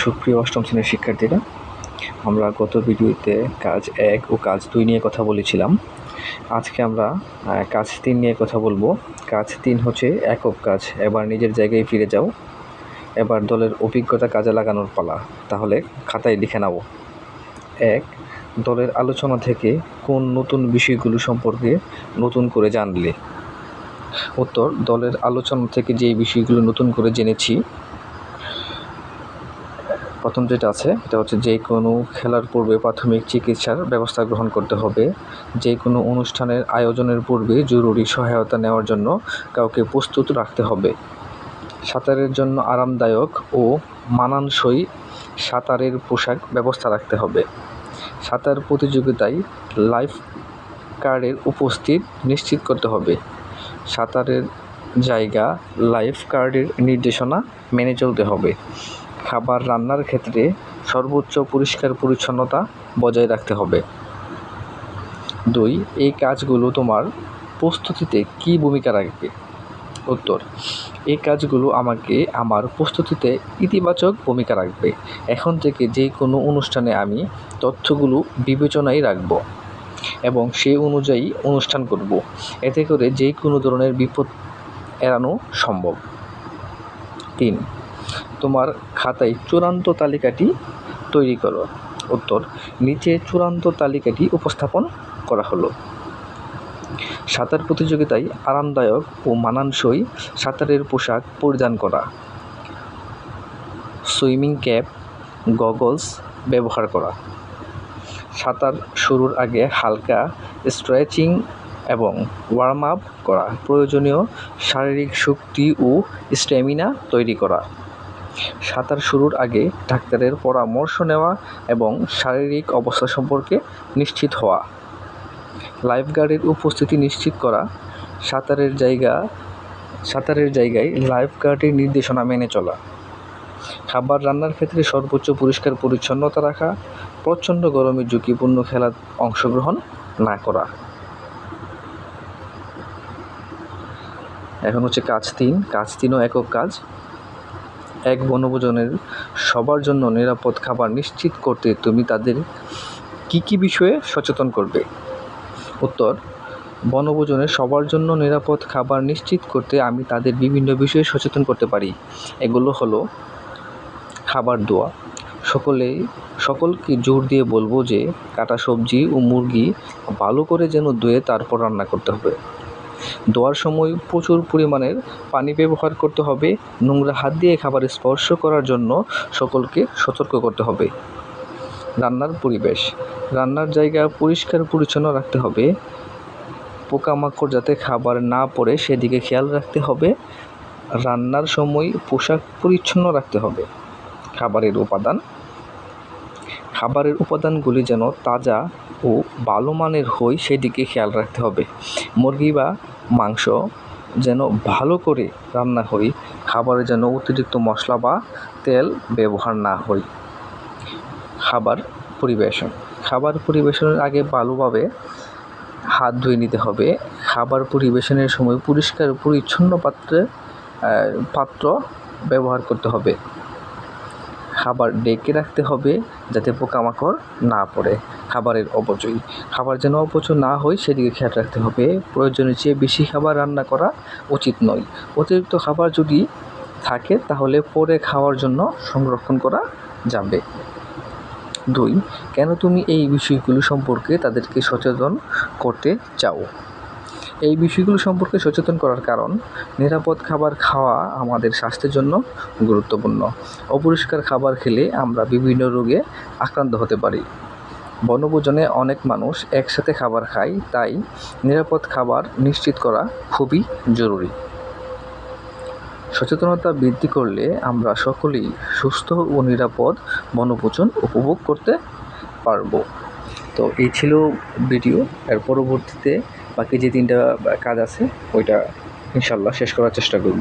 সুপ্রিয় অষ্টম শ্রেণীর শিক্ষার্থীরা, আমরা গত ভিডিওতে কাজ 1 ও কাজ 2 নিয়ে কথা বলেছিলাম। আজকে আমরা কাজ 3 নিয়ে কথা বলবো। কাজ 3 হচ্ছে একক কাজ। এবার নিজের জায়গায় ফিরে যাও। এবার দলের অভিজ্ঞতা কাজে লাগানোর পালা। তাহলে খাতায় লিখে নাও। 1. দলের আলোচনা থেকে কোন নতুন বিষয়গুলো সম্পর্কে নতুন করে জানলে? উত্তর: দলের আলোচনা থেকে যে বিষয়গুলো নতুন করে জেনেছি। প্রথম যেটা আছে এটা হচ্ছে যে কোনো খেলার পূর্বে প্রাথমিক চিকিৎসার ব্যবস্থা গ্রহণ করতে হবে। যে কোনো অনুষ্ঠানের আয়োজনের পূর্বে জরুরি সহায়তা নেওয়ার জন্য কাউকে প্রস্তুত রাখতে হবে। সাঁতারের জন্য আরামদায়ক ও মানানসই সাঁতারের পোশাক ব্যবস্থা রাখতে হবে। সাঁতার প্রতিযোগিতায় লাইফ গার্ডের উপস্থিত নিশ্চিত করতে হবে। সাঁতারের জায়গা লাইফ গার্ডের নির্দেশনা মেনে চলতে হবে। খাবার রান্নার ক্ষেত্রে সর্বোচ্চ পরিষ্কার পরিচ্ছন্নতা বজায় রাখতে হবে। 2. এই কাজগুলো তোমার প্রস্তুতিতে কী ভূমিকা রাখবে? উত্তর: এই কাজগুলো আমাকে আমার প্রস্তুতিতে ইতিবাচক ভূমিকা রাখবে। এখন থেকে যে কোনো অনুষ্ঠানে আমি তথ্যগুলো বিবেচনায় রাখব এবং সেই অনুযায়ী অনুষ্ঠান করব। এতে করে যে কোনো ধরনের বিপদ এড়ানো সম্ভব। 3. তোমার খাতায় চূড়ান্ত তালিকাটি তৈরি করো। উত্তর: নিচে চূড়ান্ত তালিকাটি উপস্থাপন করা হলো। সাঁতার প্রতিযোগিতায় আরামদায়ক ও মানানসই সাঁতারের পোশাক পরিধান করা। সুইমিং ক্যাপ, গগলস ব্যবহার করা। সাঁতার শুরুর আগে হালকা স্ট্রেচিং এবং ওয়ার্ম আপ করা। প্রয়োজনীয় শারীরিক শক্তি ও স্ট্যামিনা তৈরি করা। সাঁতার শুরুর আগে ডাক্তারের পরামর্শ নেওয়া এবং শারীরিক অবস্থা সম্পর্কে নিশ্চিত হওয়া। লাইফগার্ডের উপস্থিতি নিশ্চিত করা। সাঁতারের জায়গায় লাইফগার্ডের নির্দেশনা মেনে চলা। খাবার রান্নার ক্ষেত্রে সর্বোচ্চ পরিষ্কার পরিচ্ছন্নতা রাখা। প্রচণ্ড গরমে ঝুঁকিপূর্ণ খেলায় অংশগ্রহণ না করা। এখন হচ্ছে কাজ 3। কাজ 3ও একক কাজ। 1. বনভোজনের সবার জন্য নিরাপদ খাবার নিশ্চিত করতে তুমি তাদের কী বিষয়ে সচেতন করবে? উত্তর: বনভোজনের সবার জন্য নিরাপদ খাবার নিশ্চিত করতে আমি তাদের বিভিন্ন বিষয়ে সচেতন করতে পারি। এগুলো হলো: খাবার ধোয়া। সকলকে জোর দিয়ে বলবো যে কাটা সবজি ও মুরগি ভালো করে যেন ধুয়ে তারপর রান্না করতে হবে। ধোয়ার সময় প্রচুর পরিমাণের পানি ব্যবহার করতে হবে। নোংরা হাত দিয়ে খাবার স্পর্শ করার জন্য সকলকে সতর্ক করতে হবে। রান্নার পরিবেশ। রান্নার জায়গা পরিষ্কার পরিচ্ছন্ন রাখতে হবে। পোকামাকড় যাতে খাবার না পড়ে সেদিকে খেয়াল রাখতে হবে। রান্নার সময় পোশাক পরিচ্ছন্ন রাখতে হবে। খাবারের উপাদানগুলি যেন তাজা ও ভালো মানের হয় সেদিকে খেয়াল রাখতে হবে। মুরগি বা মাংস যেন ভালো করে রান্না হয়। খাবারে যেন অতিরিক্ত মশলা বা তেল ব্যবহার না হয়। খাবার পরিবেশনের আগে ভালোভাবে হাত ধুয়ে নিতে হবে। খাবার পরিবেশনের সময় পরিষ্কার পরিচ্ছন্ন পাত্র ব্যবহার করতে হবে। খাবার ঢেকে রাখতে হবে যাতে পোকামাকড় না পড়ে। খাবারের অপচয়। খাবার যেন অপচয় না হয় সেদিকে খেয়াল রাখতে হবে। প্রয়োজনের চেয়ে বেশি খাবার রান্না করা উচিত নয়। অতিরিক্ত খাবার যদি থাকে তাহলে পরে খাওয়ার জন্য সংরক্ষণ করা যাবে। 2. কেন তুমি এই বিষয়গুলো সম্পর্কে তাদেরকে সচেতন করতে চাও? এই বিষয়গুলো সম্পর্কে সচেতন করার কারণ: নিরাপদ খাবার খাওয়া আমাদের স্বাস্থ্যের জন্য গুরুত্বপূর্ণ। অপরিষ্কার খাবার খেলে আমরা বিভিন্ন রোগে আক্রান্ত হতে পারি। বনভোজনে অনেক মানুষ একসাথে খাবার খায়, তাই নিরাপদ খাবার নিশ্চিত করা খুবই জরুরি। সচেতনতা বৃদ্ধি করলে আমরা সকলেই সুস্থ ও নিরাপদ বনভোজন উপভোগ করতে পারব। তো এই ছিল ভিডিও। এর পরবর্তীতে বাকি যে 3টা কাজ আছে ওইটা ইনশাল্লাহ শেষ করার চেষ্টা করব।